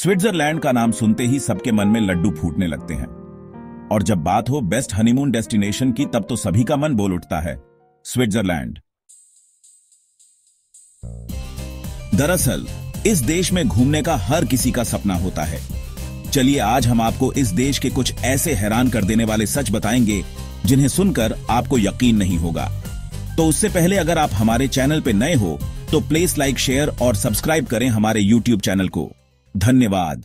Switzerland का नाम सुनते ही सबके मन में लड्डू फूटने लगते हैं। और जब बात हो बेस्ट हनीमून डेस्टिनेशन की, तब तो सभी का मन बोल उठता है, स्विट्जरलैंड। दरअसल इस देश में घूमने का हर किसी का सपना होता है। चलिए आज हम आपको इस देश के कुछ ऐसे हैरान कर देने वाले सच बताएंगे जिन्हें सुनकर आपको यकीन नहीं होगा। तो उससे पहले अगर आप हमारे चैनल पे नए हो तो प्लीज लाइक, शेयर और सब्सक्राइब करें हमारे YouTube चैनल को। धन्यवाद।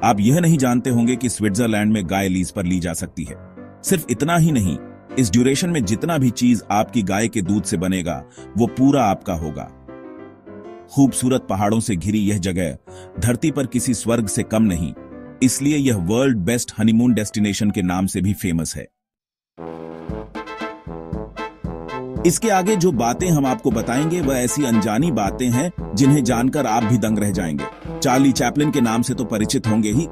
आप यह नहीं जानते होंगे कि स्विट्जरलैंड में गाय लीज पर ली जा सकती है। सिर्फ इतना ही नहीं, इस ड्यूरेशन में जितना भी चीज आपकी गाय के दूध से बनेगा वो पूरा आपका होगा। खूबसूरत पहाड़ों से घिरी यह जगह धरती पर किसी स्वर्ग से कम नहीं, इसलिए यह वर्ल्ड बेस्ट हनीमून डेस्टिनेशन के नाम से भी फेमस है। इसके आगे जो बातें हम आपको बताएंगे वह ऐसी अनजानी बातें हैं जिन्हें जानकर आप भी दंग रह जाएंगे। चार्ली चैपलिन के नाम से तो परिचित होंगे ही।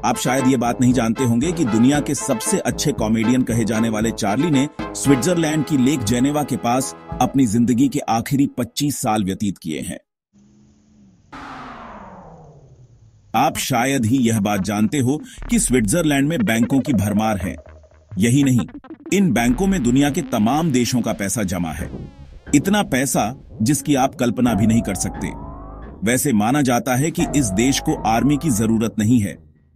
आप शायद ये बात नहीं जानते होंगे कि दुनिया के सबसे अच्छे कॉमेडियन कहे जाने वाले चार्ली ने स्विट्जरलैंड की लेक जेनेवा के पास अपनी जिंदगी के आखिरी 25 साल व्यतीत किए हैं। आप शायद ही यह बात जानते हो कि स्विट्जरलैंड में बैंकों की भरमार है। यही नहीं, इन बैंकों में दुनिया के तमाम देशों का पैसा जमा है। इतना पैसा जिसकी आप कल्पना भी नहीं कर सकते। वैसे माना जाता है कि इस देश को आर्मी की जरूरत नहीं है,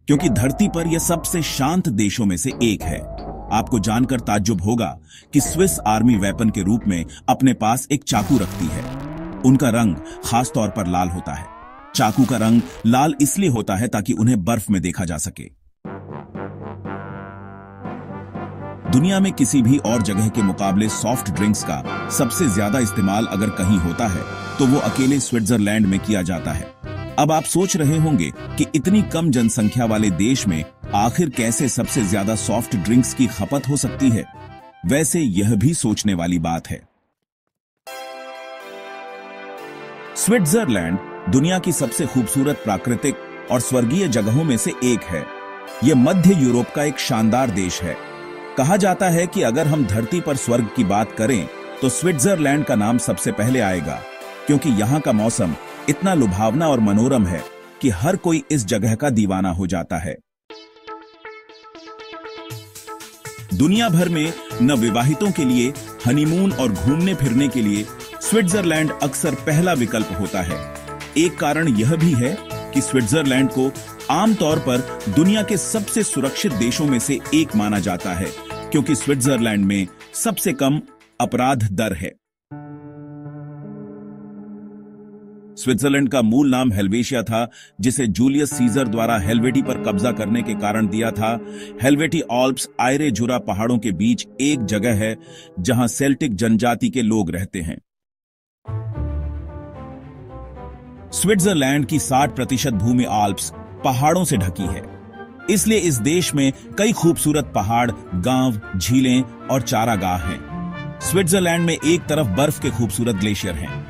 क्योंकि धरती पर यह सबसे शांत देशों में से एक है। आपको जानकर ताज्जुब होगा कि स्विस आर्मी वेपन के रूप में अपने पास एक चाकू रखती है। उनका रंग खास तौर पर लाल होता है। चाकू का रंग लाल इसलिए होता है ताकि उन्हें बर्फ में देखा जा सके। दुनिया में किसी भी और जगह के मुकाबले सॉफ्ट ड्रिंक्स का सबसे ज्यादा इस्तेमाल अगर कहीं होता है तो वो अकेले स्विट्जरलैंड में किया जाता है। अब आप सोच रहे होंगे कि इतनी कम जनसंख्या वाले देश में आखिर कैसे सबसे ज्यादा सॉफ्ट ड्रिंक्स की खपत हो सकती है। वैसे यह भी सोचने वाली बात है। स्विट्जरलैंड दुनिया की सबसे खूबसूरत प्राकृतिक और स्वर्गीय जगहों में से एक है। यह मध्य यूरोप का एक शानदार देश है। कहा जाता है कि अगर हम धरती पर स्वर्ग की बात करें तो स्विट्जरलैंड का नाम सबसे पहले आएगा, क्योंकि यहां का मौसम इतना लुभावना और मनोरम है कि हर कोई इस जगह का दीवाना हो जाता है। दुनिया भर में नवविवाहितों के लिए हनीमून और घूमने फिरने के लिए स्विट्जरलैंड अक्सर पहला विकल्प होता है। एक कारण यह भी है कि स्विट्जरलैंड को आमतौर पर दुनिया के सबसे सुरक्षित देशों में से एक माना जाता है, क्योंकि स्विट्जरलैंड में सबसे कम अपराध दर है। स्विट्जरलैंड का मूल नाम हेल्वेशिया था, जिसे जूलियस सीजर द्वारा हेल्वेटी पर कब्जा करने के कारण दिया था। हेल्वेटी ऑल्प्स आयरे जुरा पहाड़ों के बीच एक जगह है जहां सेल्टिक जनजाति के लोग रहते हैं। स्विट्जरलैंड की 60% भूमि आल्प्स पहाड़ों से ढकी है, इसलिए इस देश में कई खूबसूरत पहाड़, गांव, झीलें और चारागाह हैं। स्विट्जरलैंड में एक तरफ बर्फ के खूबसूरत ग्लेशियर हैं।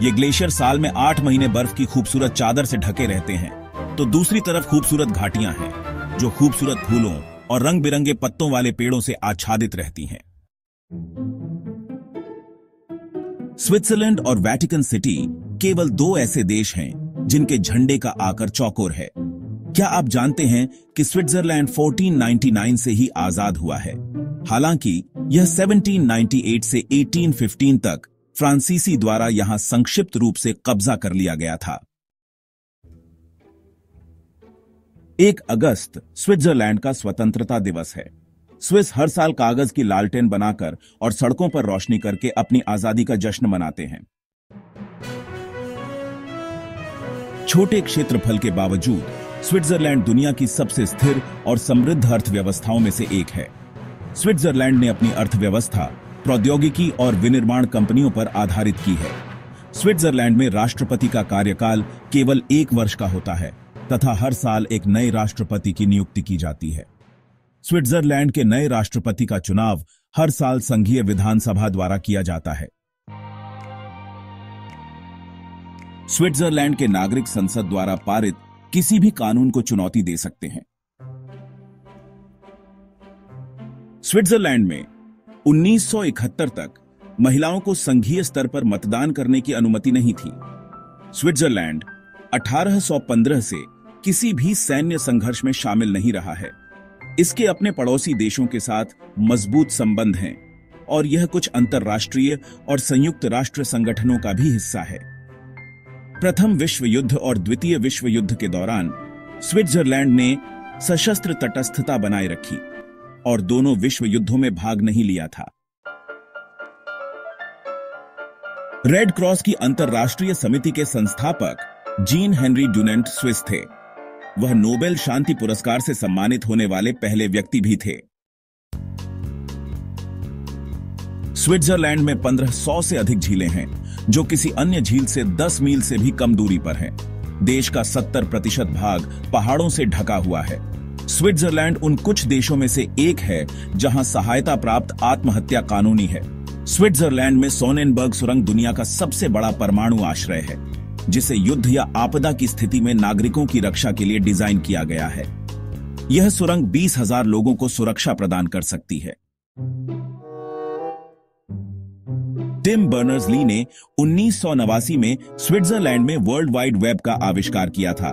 ये ग्लेशियर साल में 8 महीने बर्फ की खूबसूरत चादर से ढके रहते हैं, तो दूसरी तरफ खूबसूरत घाटियां हैं जो खूबसूरत फूलों और रंग बिरंगे पत्तों वाले पेड़ों से आच्छादित रहती हैं। स्विट्जरलैंड और वेटिकन सिटी केवल 2 ऐसे देश हैं जिनके झंडे का आकर चौकोर है। क्या आप जानते हैं कि स्विट्जरलैंड 1499 से ही आजाद हुआ है? हालांकि यह 1798 से 1815 तक फ्रांसीसी द्वारा यहां संक्षिप्त रूप से कब्जा कर लिया गया था। 1 अगस्त स्विट्जरलैंड का स्वतंत्रता दिवस है। स्विस हर साल कागज की लालटेन बनाकर और सड़कों पर रोशनी करके अपनी आजादी का जश्न मनाते हैं। छोटे क्षेत्रफल के बावजूद स्विट्जरलैंड दुनिया की सबसे स्थिर और समृद्ध अर्थव्यवस्थाओं में से एक है। स्विट्जरलैंड ने अपनी अर्थव्यवस्था प्रौद्योगिकी और विनिर्माण कंपनियों पर आधारित की है। स्विट्जरलैंड में राष्ट्रपति का कार्यकाल केवल 1 वर्ष का होता है तथा हर साल एक नए राष्ट्रपति की नियुक्ति की जाती है। स्विट्जरलैंड के नए राष्ट्रपति का चुनाव हर साल संघीय विधानसभा द्वारा किया जाता है। स्विट्जरलैंड के नागरिक संसद द्वारा पारित किसी भी कानून को चुनौती दे सकते हैं। स्विट्जरलैंड में 1971 तक महिलाओं को संघीय स्तर पर मतदान करने की अनुमति नहीं थी। स्विट्जरलैंड 1815 से किसी भी सैन्य संघर्ष में शामिल नहीं रहा है। इसके अपने पड़ोसी देशों के साथ मजबूत संबंध हैं और यह कुछ अंतर्राष्ट्रीय और संयुक्त राष्ट्र संगठनों का भी हिस्सा है। प्रथम विश्व युद्ध और द्वितीय विश्व युद्ध के दौरान स्विट्जरलैंड ने सशस्त्र तटस्थता बनाए रखी और दोनों विश्व युद्धों में भाग नहीं लिया था। रेड क्रॉस की अंतर्राष्ट्रीय समिति के संस्थापक जीन हेनरी डुनेंट स्विस थे। वह नोबेल शांति पुरस्कार से सम्मानित होने वाले पहले व्यक्ति भी थे। स्विट्जरलैंड में 1500 से अधिक झीलें हैं, जो किसी अन्य झील से 10 मील से भी कम दूरी पर हैं। देश का 70% भाग पहाड़ों से ढका हुआ है। स्विट्जरलैंड उन कुछ देशों में से एक है जहां सहायता प्राप्त आत्महत्या कानूनी है। स्विट्जरलैंड में सोनेनबर्ग सुरंग दुनिया का सबसे बड़ा परमाणु आश्रय है, जिसे युद्ध या आपदा की स्थिति में नागरिकों की रक्षा के लिए डिजाइन किया गया है। यह सुरंग 20,000 लोगों को सुरक्षा प्रदान कर सकती है। टिम बर्नर्स-ली ने 1989 में स्विट्जरलैंड में वर्ल्ड वाइड वेब का आविष्कार किया था।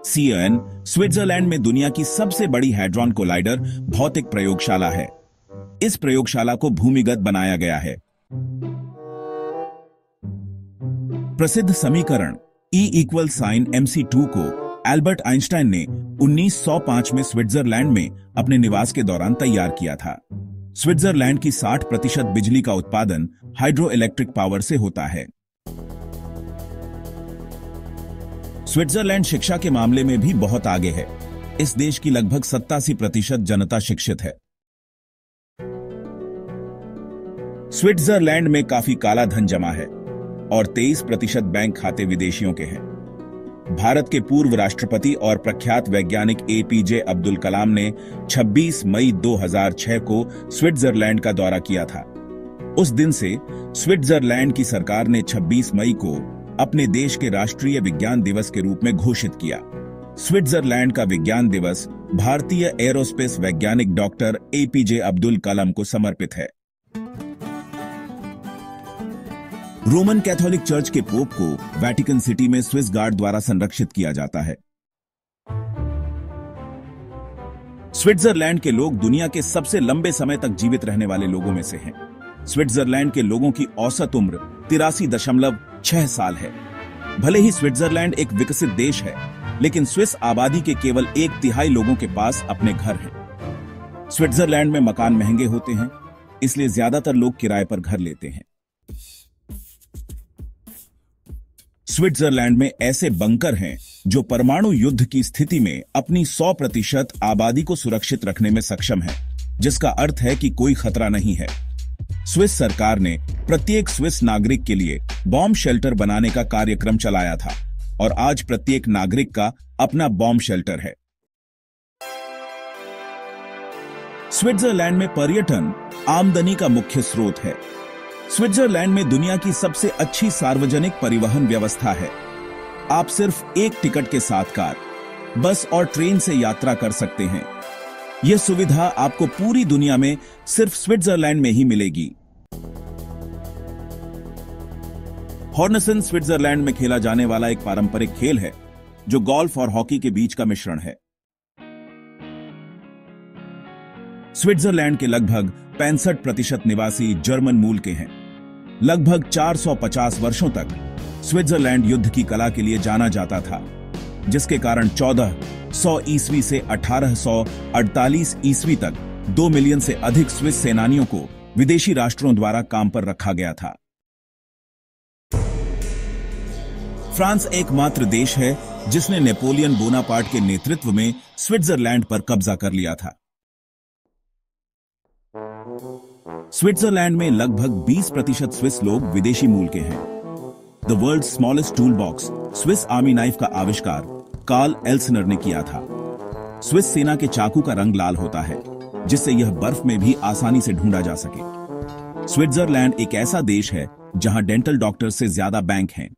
CERN स्विट्जरलैंड में दुनिया की सबसे बड़ी हैड्रॉन कोलाइडर भौतिक प्रयोगशाला है। इस प्रयोगशाला को भूमिगत बनाया गया है। प्रसिद्ध समीकरण E=mc2 को एल्बर्ट आइंस्टाइन ने 1905 में स्विट्जरलैंड में अपने निवास के दौरान तैयार किया था। स्विट्जरलैंड की 60% बिजली का उत्पादन हाइड्रो इलेक्ट्रिक पावर से होता है। स्विट्जरलैंड शिक्षा के मामले में भी बहुत आगे है। इस देश की लगभग 87% जनता शिक्षित है। स्विट्जरलैंड में काफी काला धन जमा है और 23% बैंक खाते विदेशियों के हैं। भारत के पूर्व राष्ट्रपति और प्रख्यात वैज्ञानिक APJ अब्दुल कलाम ने 26 मई 2006 को स्विट्जरलैंड का दौरा किया था। उस दिन से स्विट्जरलैंड की सरकार ने 26 मई को अपने देश के राष्ट्रीय विज्ञान दिवस के रूप में घोषित किया। स्विट्जरलैंड का विज्ञान दिवस भारतीय एरोस्पेस वैज्ञानिक डॉक्टर APJ अब्दुल कलाम को समर्पित है। रोमन कैथोलिक चर्च के पोप को वेटिकन सिटी में स्विस गार्ड द्वारा संरक्षित किया जाता है। स्विट्जरलैंड के लोग दुनिया के सबसे लंबे समय तक जीवित रहने वाले लोगों में से हैं। स्विट्जरलैंड के लोगों की औसत उम्र 83.6 साल है। भले ही स्विट्जरलैंड एक विकसित देश है, लेकिन स्विस आबादी के केवल 1/3 लोगों के पास अपने घर हैं। स्विट्जरलैंड में मकान महंगे होते हैं, इसलिए ज्यादातर लोग किराए पर घर लेते हैं। स्विट्जरलैंड में ऐसे बंकर हैं जो परमाणु युद्ध की स्थिति में अपनी 100% आबादी को सुरक्षित रखने में सक्षम है, जिसका अर्थ है कि कोई खतरा नहीं है। स्विस सरकार ने प्रत्येक स्विस नागरिक के लिए बॉम्ब शेल्टर बनाने का कार्यक्रम चलाया था और आज प्रत्येक नागरिक का अपना बॉम्ब शेल्टर है। स्विट्जरलैंड में पर्यटन आमदनी का मुख्य स्रोत है। स्विट्जरलैंड में दुनिया की सबसे अच्छी सार्वजनिक परिवहन व्यवस्था है। आप सिर्फ एक टिकट के साथ कार, बस और ट्रेन से यात्रा कर सकते हैं। यह सुविधा आपको पूरी दुनिया में सिर्फ स्विट्जरलैंड में ही मिलेगी। हॉर्नसन स्विट्जरलैंड में खेला जाने वाला एक पारंपरिक खेल है जो गोल्फ और हॉकी के बीच का मिश्रण है। स्विट्जरलैंड के लगभग 65% निवासी जर्मन मूल के हैं। लगभग 450 वर्षों तक स्विट्जरलैंड युद्ध की कला के लिए जाना जाता था, जिसके कारण 1400 ईस्वी से 1848 ईस्वी तक 2 मिलियन से अधिक स्विस सेनानियों को विदेशी राष्ट्रों द्वारा काम पर रखा गया था। फ्रांस एकमात्र देश है जिसने नेपोलियन बोनापार्ट के नेतृत्व में स्विट्जरलैंड पर कब्जा कर लिया था। स्विट्जरलैंड में लगभग 20% स्विस लोग विदेशी मूल के हैं। The world smallest tool box Swiss army knife का आविष्कार कार्ल एल्सनर ने किया था। स्विस सेना के चाकू का रंग लाल होता है, जिससे यह बर्फ में भी आसानी से ढूंढा जा सके। स्विट्जरलैंड एक ऐसा देश है जहां डेंटल डॉक्टर से ज्यादा बैंक हैं।